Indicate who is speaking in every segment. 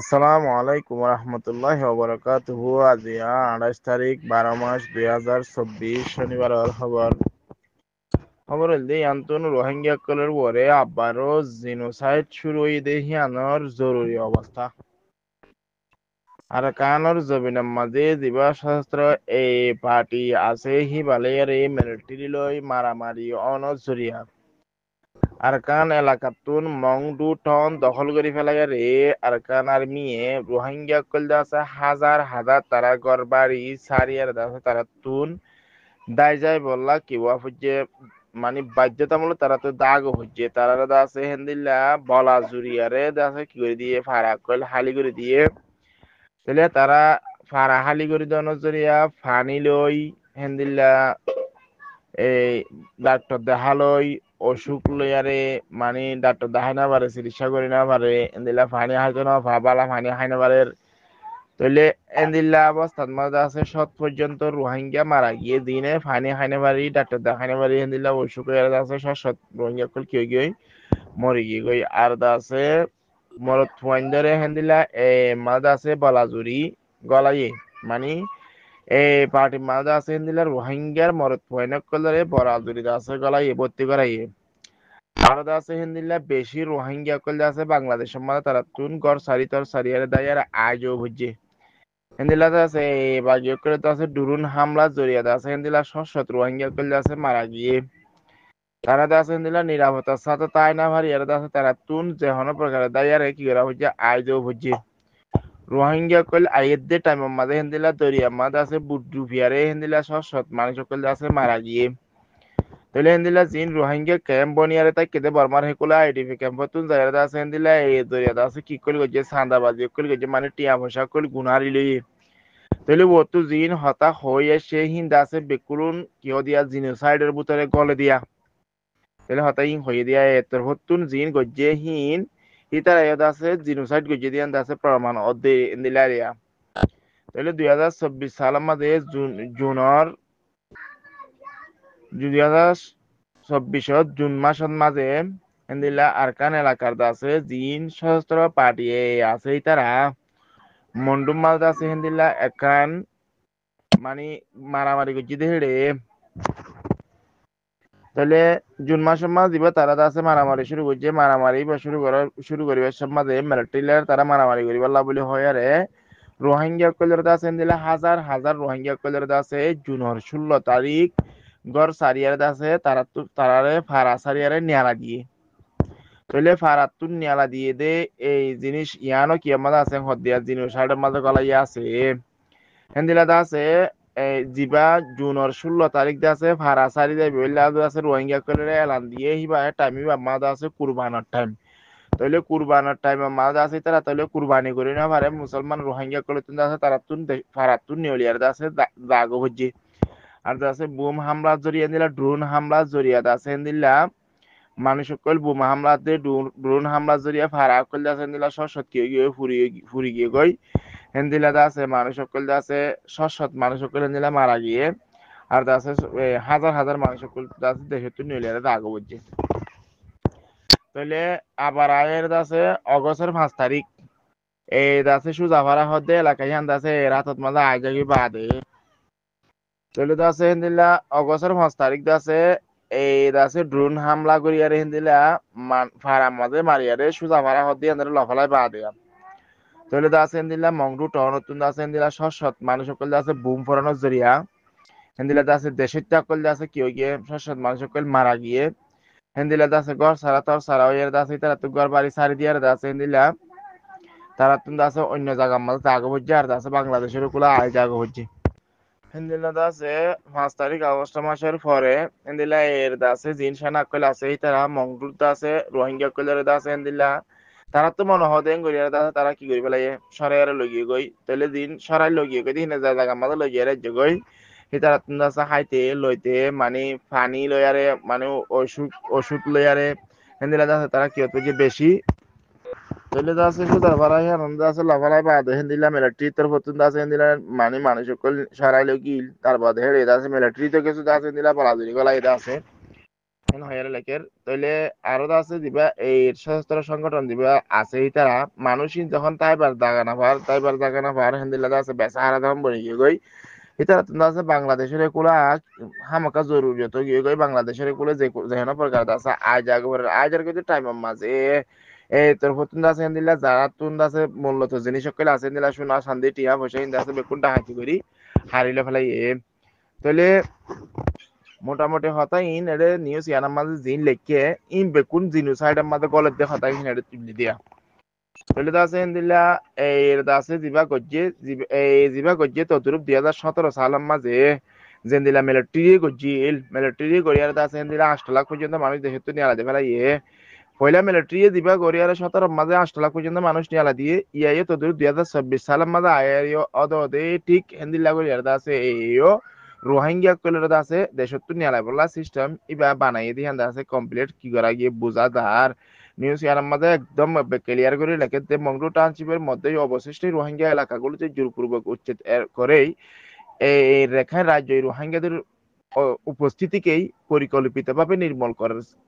Speaker 1: আসসালামু আলাইকুম রহমতুল্লাহি ওয়া বারাকাতুহু। আজি 28 তারিখ 12 মাস 2024 শনিবারের খবর হইলে আন্তন রোহিঙ্গা কলের পরে আবারও জিনোসাইড শুরু হইতে হিয়ানোর জরুরি অবস্থা। আরাকানোর জমিনের মাঝে যিবা সশস্ত্র এই পার্টি আছে হিবালের এই মিলিটারি লই মারামারি অনজরিয়া আরাকান এলাকাতুন মং দু টন দখল করে ফেলাইয়া রে আরাকান আর্মিয়ে রোহিঙ্গা কলদা আছে হাজার হাজার তারা ঘর বাড়ি সারিয়ার দাসে তারা তুন দায় যায় বললা কিবা হচ্ছে মানে বাধ্যতামূলক তারা তো দাগ হচ্ছে তারা আছে হেন্দিল্লা বলা জুরিয়ারে দাসে কি করে দিয়ে ফারা কল হালি করে দিয়ে তাহলে তারা ফারা হালি করে দেওয়ার জরিয়া ফানি লই হেন্দিল্লা এই ডাক্তার দেখালই অসুখ লইয়ারে মানে ডাক্তার দেখাই না পারে চিকিৎসা করি না পারে এন্দিলা পানি হাইতো না বালা পানি খাই না পারে তইলে এন্দিল্লা অবস্থার মধ্যে আছে শত পর্যন্ত রোহিঙ্গা মারা গিয়ে দিনে পানি খাই না পারি ডাক্তার দেখাই না পারি এন্দিল্লা অসুখ হয়ে আছে শত রোহিঙ্গা কল কি গই মরি গিয়ে গই আর আছে মরত ফুয়াইন ধরে হেন্দিল্লা এ মাদ আছে বলাজুরি গলাইয়ে মানে এই পার্টি মাঝে আছে হিন্দিলা রোহিঙ্গার মরত পয়নক কলরে বরাদুরি আছে গলাই ভর্তি করাইয়ে ভারত আছে হিন্দিলা বেশি রোহিঙ্গা কল আছে বাংলাদেশের মাঝে তারা তুন গড় সারি তর সারিয়ারে দায়ার আজও বুঝছে হিন্দিলা আছে এই বাগিয়ে করে তো আছে ডুরুন হামলা জড়িয়ে আছে হিন্দিলা সশত রোহিঙ্গা কল আছে মারা গিয়ে তারা আছে হিন্দিলা নিরাপত্তার সাথে তাই না ভারি এরা আছে তারা তুন যে হন প্রকারে দায়ারে কি করা হচ্ছে আজও বুঝছে রোহিঙ্গা কল আইয়ের টাইম মাঝে হেন্দিলা দরিয়া মাঝে আছে বুড্ডু ফিয়ারে হেন্দিলা সৎ মানুষ কল আছে মারা গিয়ে তাহলে হেন্দিলা জিন রোহিঙ্গা ক্যাম্প বনিয়ারে তাই কেটে বর্মার হেকুলা আইডিপি ক্যাম্প তুন জায়গা আছে হেন্দিলা এই দরিয়া আছে কি কল গজে সান্দাবাজি কল গজে মানে টিয়া পয়সা কল গুনারি লই তাহলে বতু জিন হতা হইয়া সে হিন্দা আছে বেকুলুন কিয় দিয়া জিনোসাইডের ভিতরে গলে দিয়া তাহলে হতা ইন হইয়া দিয়া এতর হতুন জিন গজে হিন ইতার আয়াত আছে জিনোসাইড গজে দিয়া আছে প্রমাণ অদে ইন্দিলারিয়া তাহলে 2024 সালের মাঝে জুনের 2024 জুন মাসের মাঝে ইন্দিলা আরকান এলাকার আছে জিন সশস্ত্র পার্টি আছে তারা মন্ডুম মাঝে আছে হিন্দিলা একান মানে মারামারি করছি দেহে তাহলে জুন মাসের মাঝে দিবা তারা আছে মারামারি শুরু করছে মারামারি বা শুরু করিবার সব মাঝে মিলিটারি তারা মারামারি করিবার লাভ বলে হয় আরে রোহিঙ্গা কলের আছে দিলে হাজার হাজার রোহিঙ্গা কলের আছে জুনের 16 তারিখ গড় সারিয়ার আছে তারা তো তারারে ফারা সারিয়ারে নিয়ালা দিয়ে তাহলে ফারাতুন নিয়ালা দিয়ে দে এই জিনিস ইয়ানো কি আমাদের আছে হদিয়া জিনিস সাইডের মাঝে গলা ইয়া আছে হেন্দিলা আছে জিবা জুনের 16 তারিখ আছে ফারা সারি যাই বললে আছে রোহিঙ্গা কলের এলান দিয়ে হিবা টাইম মাঝে আছে কুরবানের টাইম তাহলে কুরবানের টাইমে মাঝে আছে তারা তাহলে কুরবানি করি না পারে মুসলমান রোহিঙ্গা কলে তুন আছে তারা তুন ফারাতুন নিউলিয়ার আছে দাগো হচ্ছে আর আছে বুম হামলা জড়িয়ে দিলা ড্রোন হামলা জড়িয়ে আছে দিলা মানুষ সকল বুম হামলাতে ড্রোন হামলা জড়িয়ে ফারা করলে আছে দিলা সশত গিয়ে ফুরি গিয়ে গই হেন্দিলা আছে মানুষ সকল আছে সশত মানুষ সকল হেন্দিলা মারা গিয়ে আর আছে হাজার হাজার মানুষ সকল আছে দেশে তুন নিউলিয়ার দাগো হচ্ছে তাহলে আবার আয়ের আছে অগস্টের 5 তারিখ এই আছে সুজাফারা হদ্দে এলাকায় হান আছে রাতত মাঝে আগে বাদে তাহলে আছে হিন্দিলা অগস্টের 5 তারিখ আছে এই আছে ড্রোন হামলা করিয়ারে হিন্দিলা ফারাম মাঝে মারিয়ারে সুজাফারা হদ্দে আন্দারে লফালাই বাদে তাহলে আছে হিন্দিলা মংডু টনতুন আছে হিন্দিলা সৎ মানুষ সকল আছে বুম ফরানোর জরিয়া হিন্দিলা আছে দেশের চাকল আছে কেউ গিয়ে সৎ মানুষ সকল মারা গিয়ে হেন্দিলা আছে ঘর সারা তোর সারা ওই আছে তারা তো ঘর বাড়ি সারি দিয়ে আছে হেন্দিলা তারা তো আছে অন্য জায়গা মাঝে জাগো হচ্ছে আর আছে বাংলাদেশের কুলা আয় জাগো হচ্ছে হেন্দিলা আছে 5 তারিখ আগস্ট মাসের পরে হেন্দিলা এর আছে জিন সানা কল আছে তারা মঙ্গল আছে রোহিঙ্গা কলের আছে হেন্দিলা তারা তো মনে হয় দেন গড়িয়ার আছে তারা কি করি পেলাই সরাই লগিয়ে গই তাহলে দিন সরাই লগিয়ে গই দিন জায়গা মাঝে লগিয়ে রাজ্য গই তারা তুমি আছে খাইতে লইতে মানে পানি লয়ারে মানে ওষুধ লয়ারে হেন্দিলা আছে তারা কি হতো যে বেশি তাহলে আছে সুদার ভাড়াই আনন্দ আছে লাভালাই বাদ হেন্দিলা মিলিটারি তোর পর্যন্ত আছে হেন্দিলা মানে মানুষ সকল সরাই লগিল তার বাদ হেড়ে আছে মিলিটারি তো কিছু আছে হেন্দিলা পালাজুরি গলা এটা আছে হেন হয়ারে লেখের তাইলে আরো আছে দিবা এই সশস্ত্র সংগঠন দিবা আছে তারা মানুষই যখন তাইবার জাগা না পার হেন্দিলা আছে বেসা হারা দাম বলে গই এটা তোমরা আছে বাংলাদেশের এগুলা হামাকা জরুরিয়ত গিয়ে গই বাংলাদেশের এগুলা যে যেন প্রকার আছে আজ আর কিন্তু টাইম মাঝে এই তোর হতুন আছে হেন্দিলা যারা তুন আছে মূলত জিনিস সকল আছে হেন্দিলা সোনা শান্তি টিয়া পয়সা হিন্দা আছে বেকুন ডাকাতি করি হারিলে ফেলাই তাহলে মোটামুটি হতাই ইন এর নিউজ ইয়ানার মাঝে জিন লেখকে ইন বেকুন জিনুসাইডের মাঝে গলত দিয়ে হতাই ইন এর তুলি দিয়া তাহলে আছে দিলা এই আছে জিবা গজ্জে তদরূপ 2017 সালের মাঝে যেন দিলা মিলিটারি গড়িয়ার আছে দিলা 8 লাখ পর্যন্ত মানুষ দেশের তো নিয়ে আলাদা ফেলা পয়লা মিলিটারি দিবা গড়িয়ার 17 মাঝে 8 লাখ পর্যন্ত মানুষ নিয়ে আলাদা ইয়ে তদরূপ 2026 সালের মাঝে আয়ের অদে ঠিক হেন্দিলা গড়িয়ার আছে এইও রোহিঙ্গা কলের আছে দেশের তো নিয়ে আলাদা বলা সিস্টেম ইবা বানাই দিয়ে আছে কমপ্লিট কি করা গিয়ে বুঝাদার নিউজ ইয়ার মধ্যে একদম ক্লিয়ার করে লেখে যে মংডু টাউনশিপের মধ্যে অবশিষ্ট রোহিঙ্গা এলাকাগুলোতে জোরপূর্বক উচ্ছেদ করেই এই রেখায় রাজ্য রোহিঙ্গাদের উপস্থিতিকেই পরিকল্পিতভাবে নির্মূল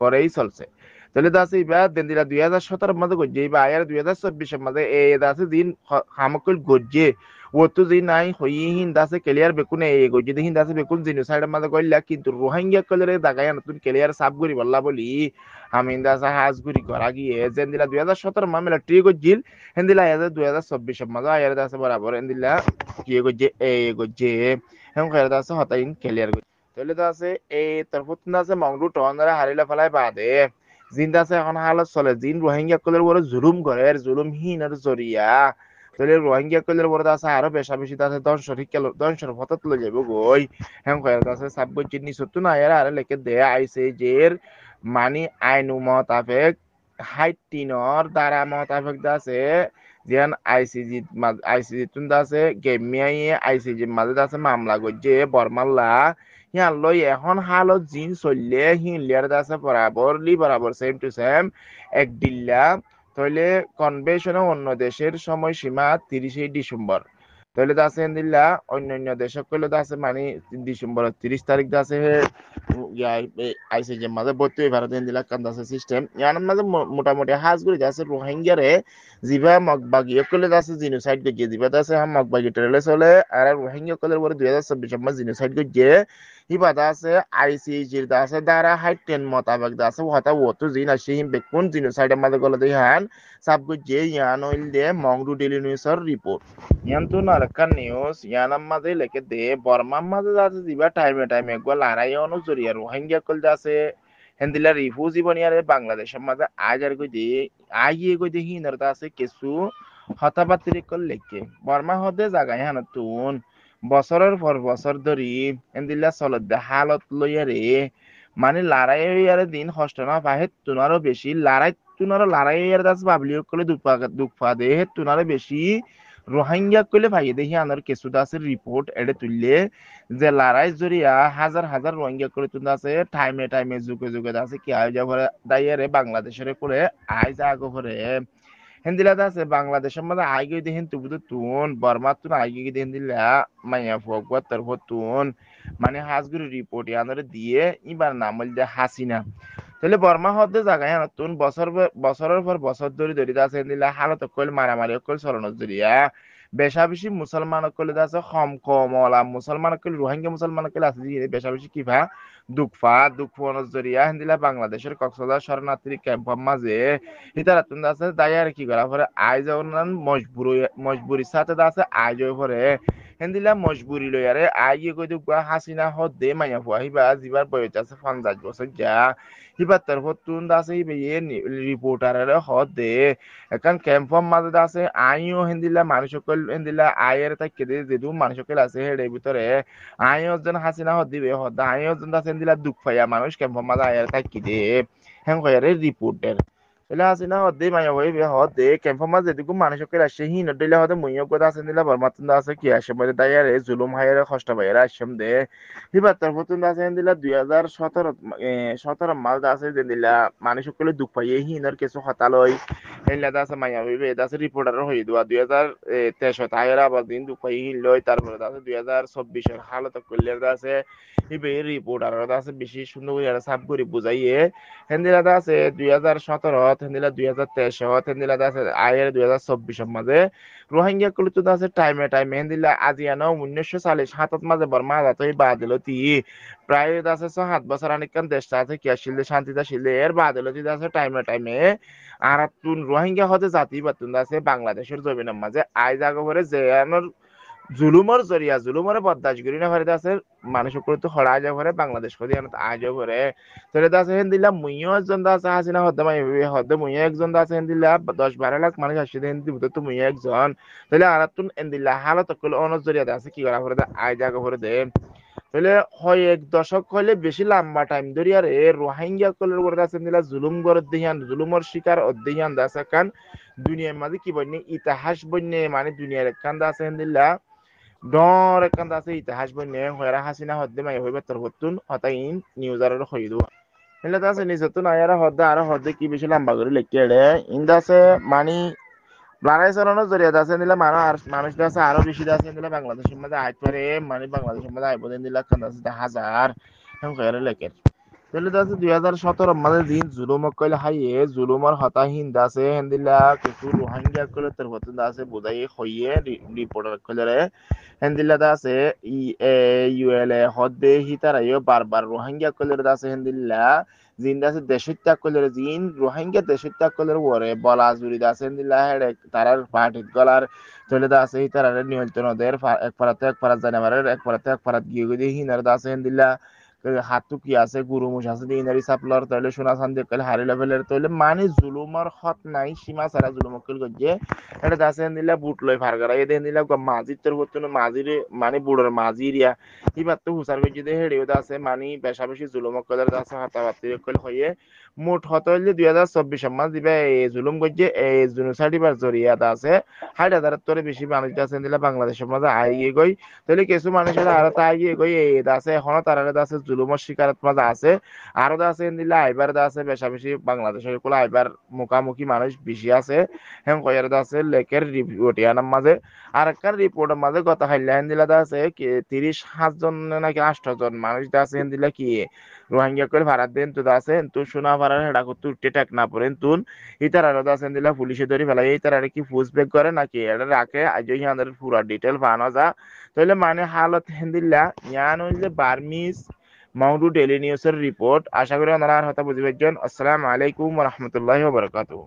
Speaker 1: করেই চলছে তাহলে দাসে এবার দিনদিরা 2017 মধ্যে গজ্জে এবার আয়ার 2024 মধ্যে এই দাসে দিন হামকল গজ্জে ওতো দিন নাই হইহিন দাসে ক্লিয়ার বেকুনে এই গজ্জে দিন দাসে বেকুন জিনো সাইডের মধ্যে কইলা কিন্তু রোহিঙ্গা কলরে দাগায় নতুন ক্লিয়ার সাব করি বললা বলি আমি দাসা হাজগুড়ি করা গিয়ে যেন দিলা 2017 মামলা ট্রি গজ্জিল হেন্দিলা আয়ার 2024 মধ্যে আয়ার দাসে বরাবর হেন্দিলা কি গজ্জে এই গজ্জে হেম খায়র দাসে হতাইন ক্লিয়ার তাহলে তো আছে এই তরফত আছে মংডু টনরা হারিলা ফেলায় বাদে জিন্দা আছে এখন হালত চলে জিন রোহিঙ্গা কলের বড় জুলুম করে জুলুম হীন আর জরিয়া তাহলে রোহিঙ্গা কলের বড় আছে আরো বেশা বেশি আছে দংশর হঠাৎ লই যাবো গই হ্যাঁ কয়ের আছে সাব্বই চিনি সত্তু না আর লেখে দে আইসে জের মানি আইনু মতাবেক হাইটিনর দ্বারা মতাবেক আছে যেন আইসিজি তুন আছে গেমিয়াই আইসিজি মাঝে আছে মামলা গজ্জে বরমাল্লা হিয়ান লই এখন হালত জিন চললে হিন লিয়ার আছে বরাবর সেম টু সেম এক দিল্লা তাহলে কনভেনশনে অন্য দেশের সময়সীমা 30 ডিসেম্বর তাহলে আছে দিল্লা অন্যান্য দেশক কইলে আছে মানে ডিসেম্বর 30 তারিখ আছে আইসিজের মাঝে ভর্তি হয়ে ভারত দিল্লা কান্দ আছে সিস্টেম ইয়ার মাঝে মোটামুটি হাজগুড়ি আছে রোহিঙ্গারে জিবা মগবাগি কইলে আছে জিনোসাইড গিয়ে জিবা আছে মগবাগি ট্রেলে চলে আর রোহিঙ্গা কইলে পরে 2024 মাঝে জিনোসাইড গিয়ে হিবাদা আছে আইসিজির দা আছে দ্বারা হাইটেন মোতাবেক দা আছে হতা ওতো জিন আসে হিম বেকুন জিনোসাইডের মাঝে গলে দেহান সাবগু যে ইয়ান হইল দে মংডু ডেইলি নিউজের রিপোর্ট ইয়ান তো নারকান নিউজ ইয়ানার মাঝে লেখে দে বর্মার মাঝে আছে জিবা টাইমে গো লড়াই অনুজরিয়া রোহিঙ্গা কল আছে হেন্দিলা রিফিউজি বনিয়ারে বাংলাদেশের মাঝে আগিয়ে গই দে হিনার আছে কিছু হতাবাতিরি কল লেখে বর্মা হদে জাগায় হানতুন বছরের পর বছর ধরি এন্দিল্লা চলত দে হালত লইয়ারে মানে লড়াই ইয়ারে দিন কষ্ট না পাহে তুনারও বেশি লড়াই ইয়ার দাস বাবলি কলে দুঃখা দে তুনারও বেশি রোহিঙ্গা কইলে ভাই দেখি আনার কিছু আছে রিপোর্ট এডে তুললে যে লড়াই জরিয়া হাজার হাজার রোহিঙ্গা করে তুলতে আছে টাইমে যুগে আছে কি আয় যাবো দাইয়ারে বাংলাদেশের করে আয় যা আগো করে হেন্দিলাতে আছে বাংলাদেশের মধ্যে আগে দেখেন তুবুতো তুন বর্মা তুন আগে দেখেন দিলা মাইয়া ফকবা তারপর তুন মানে হাজগুড়ি রিপোর্ট ইয়ানোরে দিয়ে এবার নাম বলতে হাসিনা তাহলে বর্মা হতে জায়গায় তুন বছরের পর বছর ধরে আছে দিলা হালত কইল মারামারি কইল চলন জরিয়া বেশা বেশি মুসলমান কইলে আছে কমলা মুসলমান কইল রোহিঙ্গা মুসলমান কইলে আছে বেশা বেশি কিভা দুঃখফা নজরিয়া হেন্দিলা বাংলাদেশের কক্সবাজার শরণার্থী ক্যাম্পের মাঝে ইতারা তুমি আছে দায়ার কি করা পরে আইজ মজবুরি সাথে আছে আইজ পরে হেন্দিলা মজবুরি লইয়ারে আইয়ে কই দুগা হাসিনা হদ দে মাইয়া ফুয়া হিবা জিবার বয়স আছে 50 বছর যা হিবা তার তুন আছে হিবে রিপোর্টারের হদ দে এখন ক্যাম্পের মাঝে আছে আইও হেন্দিলা মানুষ সকল হেন্দিলা আয়ের তাকে দে যেদু মানুষ সকল আছে হেডে ভিতরে আইও জন হাসিনা হদ দিবে হদ আইও জন আছে হেন্দিলা দুঃখ পাইয়া মানুষ ক্যাম্পের মাঝে আয়ের তাকি দে হেন কয়ারে রিপোর্টের Ila hasina hodde maya hoy be hodde kemfama de digu মানুষকে রাশে হিন দিলে হদে মুইও কথা আছে দিলা বরমাতন আছে কি আসে মধ্যে দায়ারে জুলুম হায়ারে কষ্ট বাইরা আসম দে হিবাতার ফতুন আছে দিলা 2017 17 মাল দা আছে দিলা মানুষকে দুঃখ পাই হিনর কিছু হতালই হেলা দা আছে মায়া হইবে দা আছে রিপোর্টার হই দুয়া 2023 তাইরা আবার দিন দুঃখ পাই হিন লই তারপরে দা আছে 2024 এর হালত কইলে দা আছে হিবে রিপোর্টার দা আছে বেশি সুন্দর করে সাফ করে বুঝাইয়ে হেন্দিলাদা আছে 2017 হেন্দিলা 2023 হেন্দিলা আছে আয়ের 2024 মাঝে রোহিঙ্গা কুলুত আছে টাইমে হেন্দিলা আজিয়ানো 1947 মাঝে বর্মা যাতই বাদিল তি প্রায় আছে 7 বছর আনিকান দেশটা আছে কি আসলে শান্তিটা ছিল এর বাদিল তি আছে টাইমে আর তুন রোহিঙ্গা হতে জাতি বাতুন আছে বাংলাদেশের জমিনের মাঝে আই জাগো করে যে জুলুমর জরিয়া জুলুমর বরদাস্ত করি না পারে আছে মানুষ উপরে তো হড়া যাব পারে বাংলাদেশ করি আজ পারে তাহলে আছে হেন দিলা মুইও একজন দা আছে হাসিনা হদ্দে মাই হদ্দে মুইও একজন দা আছে হেন দিলা 10-12 লাখ মানুষ আসছে হেন দিব তো মুইও একজন তাহলে আর তুন এন দিলা হালত কল অনজ জরিয়া আছে কি করা পারে আজ জায়গা করে দে তাহলে হয় এক দশক হইলে বেশি লম্বা টাইম ধরি আর এ রোহিঙ্গা কলের উপরে আছে দিলা জুলুম করে দিয়ান জুলুমর শিকার অধ্যয়ান দাসা কান দুনিয়ার মাঝে কি বন্যে ইতিহাস বন্যে মানে দুনিয়ার কান দাসা হেন দিলা ডর একান্ত আছে ইতিহাস বন্যে হয়রা হাসিনা হদ্দে মাই হইবে তোর হতুন হতাইন নিউজার হই দো হেলে আছে নিজতun আয়ারা হদ্দে আর হদ্দে কি বেশি লম্বা করে লিখে রে ইন্দা আছে মানি লড়াই চালানোর জরিয়া আছে নিলে মানুষ আর মানুষ আছে আরো বেশি আছে নিলে বাংলাদেশের মধ্যে আইতে পারে মানে বাংলাদেশের মধ্যে আইব দিন দিলে কান্দ আছে হাজার হেম কইরা লেখের তাহলে আছে 2017 মানে দিন জুলুম কইলে হাইয়ে জুলুমর হতাহীন দাসে হেন্দিলা কিছু রোহিঙ্গা কইলে তোর হতুন দাসে বুঝাই হইয়ে রিপোর্টার কইলে হেন্দিলা দাসে ই এ ইউএল এ হদ্দে হিতারাইও বারবার রোহিঙ্গা কইলে দাসে হেন্দিলা জিন দাসে দেশত্যাগ কইলে জিন রোহিঙ্গা দেশত্যাগ কইলে ওরে বলা জুরি দাসে হেন্দিলা হেডে তারার পার্টিত গলার তাহলে দাসে হিতারারে নিয়ন্ত্রণ ওদের এক পারাত জানাবারের এক পারাত গিয়ে গিয়ে হিনার দাসে হেন্দিলা হাতু কি আছে গুরু মুস আছে ইনারি সাপলার তাহলে সোনা চান্দি কইলে হারি লেভেলের তাহলে মানে জুলুমর হত নাই সীমা ছাড়া জুলুম কইল গজে এটা দাসে দিলা বুট লই ফারগারা এ দেন দিলা মাঝির তোর হতো মাঝির মানে বুড়োর মাঝিরিয়া ইবার তো হুসার গজে দে হেড়েও দাসে মানে বেশা বেশি জুলুম কইলে দাসে হাতাবাতি কইল হইয়ে মোট হত হইলে 2024 মাস দিবে এই জুলুম গজে এই জুনুসাইডি বার জরিয়া দাসে 60,000 তোরে বেশি মানুষ দাসে দিলা বাংলাদেশের মধ্যে আইয়ে গই তাহলে কিছু মানুষের আরো তাই গই এই দাসে এখনো তারা দাসে জুলুমের শিকারত মাঝে আছে আরো দাসে দিলা আইবার দাসে বেশা বেশি বাংলাদেশের কোলা আইবার মুখামুখি মানুষ বেশি আছে হেম কয়ার দাসে লেকের রিপোর্টিয়ানার মাঝে আর একটা রিপোর্টের মাঝে গত হাইলাইন দিলা দাসে 37 জন নাকি 8 জন মানুষ দাসে দিলা কি রোহিঙ্গা করে ভাড়া দেন তো দাসে তো সোনা ভাড়া হেডা করতে উঠতে টাক না পড়েন তুন ইতার আর দাসে দিলা পুলিশে ধরে ফেলাই এই তার কি ফুস ব্যাক করে নাকি এটা রাখে আজ ইহাদের পুরা ডিটেল বানো যা তাহলে মানে হালত হেন্দিল্লা ইয়ান হইলে বার্মিজ মাউন্টু ডেইলি নিউজের রিপোর্ট আশা করি ওনারা আর হতা বুঝিবেন আসসালামু আলাইকুম ওয়া রাহমাতুল্লাহি ওয়া বারাকাতুহু